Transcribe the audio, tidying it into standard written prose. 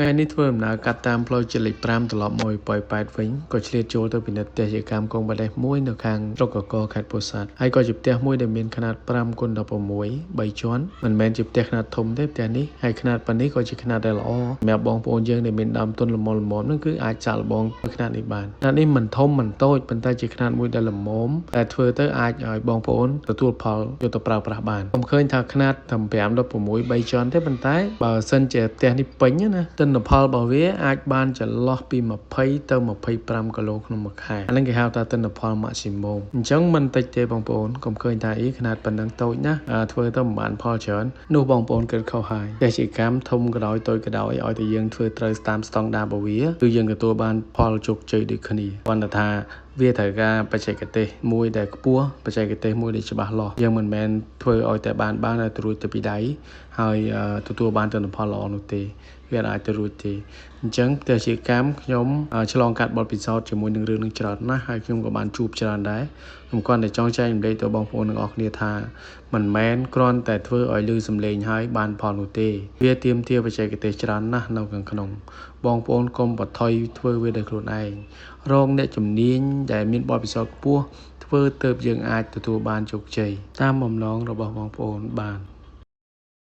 ថ្ងៃនេះធ្វើដំណើរកាត់តាមផ្លូវជាតិលេខ5ត្រឡប់មកពី8វិញក៏ឆ្លៀតចូលទៅពិនិត្យផ្ទះជាកម្មកុងបដិសមួយនៅខាងស្រុកកកខេត្តពោធិ៍សាត់ហើយក៏ជាផ្ទះមួយដែលមានຂະຫນាត5x16 3ជាន់មិនមែនជាផ្ទះຂະຫນាតធំទេផ្ទះនេះហើយຂະຫນាតប៉ុណ្នេះក៏ជាຂະຫນាតដែលល្អសម្រាប់បងប្អូនយើងដែលមានដើមទុនល្មមនោះគឺអាចសាកល្បងຂະຫນាតនេះបានຂະຫນាតនេះមិនធំមិនតូចប៉ុន្តែជាຂະຫນាតមួយដែលល្មមតែធ្វើទៅអាចឲ្យបងប្អូនទទួលផលយកទៅប្រើប្រាស់បានខ្ញុំឃើញថាຂະຫນាត5x16 3ជាន់ទេប៉ុន្តែបើសិនជាផ្ទះនេះពេញណាទិន្នផលរបស់វាអាចបានចន្លោះពី20ទៅ25គីឡូក្នុងមួយខែអាហ្នឹងគេហៅថាទិន្នផល maximum អញ្ចឹងមិនតិចទេបងប្អូនកុំឃើញថាអីຂະຫນាតប៉ុណ្ណឹងតូចណាធ្វើទៅមិនបានផលច្រើននោះបងប្អូនគិតខុសហើយកសិកម្មធំក៏ដោយតូចក៏ដោយឲ្យតែយើងធ្វើត្រូវតាមស្តង់ដាររបស់វាគឺយើងទទួលបានផលជោគជ័យដូចគ្នាគ្រាន់តែថាវាត្រូវការបច្ចេកទេសមួយដែលខ្ពស់បច្ចេកទេសមួយដែលច្បាស់លាស់យើងមិនមែនធ្វើឲ្យតែបានតែរួចទៅពីដៃហើយទទួលបានទិន្នផលល្អនោះទេវាអាចទៅរួចទេអញ្ចឹងផ្ទះជាកម្មខ្ញុំឆ្លងកាត់បទពិសោធន៍ជាមួយនឹងរឿងនឹងច្រើនណាស់ហើយខ្ញុំក៏បានជួបច្រើនដែរខ្ញុំគ្រាន់តែចង់ចែករំលែកទៅបងប្អូនទាំងអស់គ្នាថាមិនមែនគ្រាន់តែធ្វើឲ្យលឺសំឡេងហើយបានផលនោះទេវាទាមទារបច្ចេកទេសច្រើនណាស់នៅខាងក្នុងបងប្អូនកុំបថុយធ្វើវាដោយខ្លួនឯងរកអ្នកជំនាញដែលមានបទពិសោធន៍ខ្ពស់ធ្វើទៅយើងអាចទទួលបានជោគជ័យតាមបំណងរបស់បងប្អូនបាន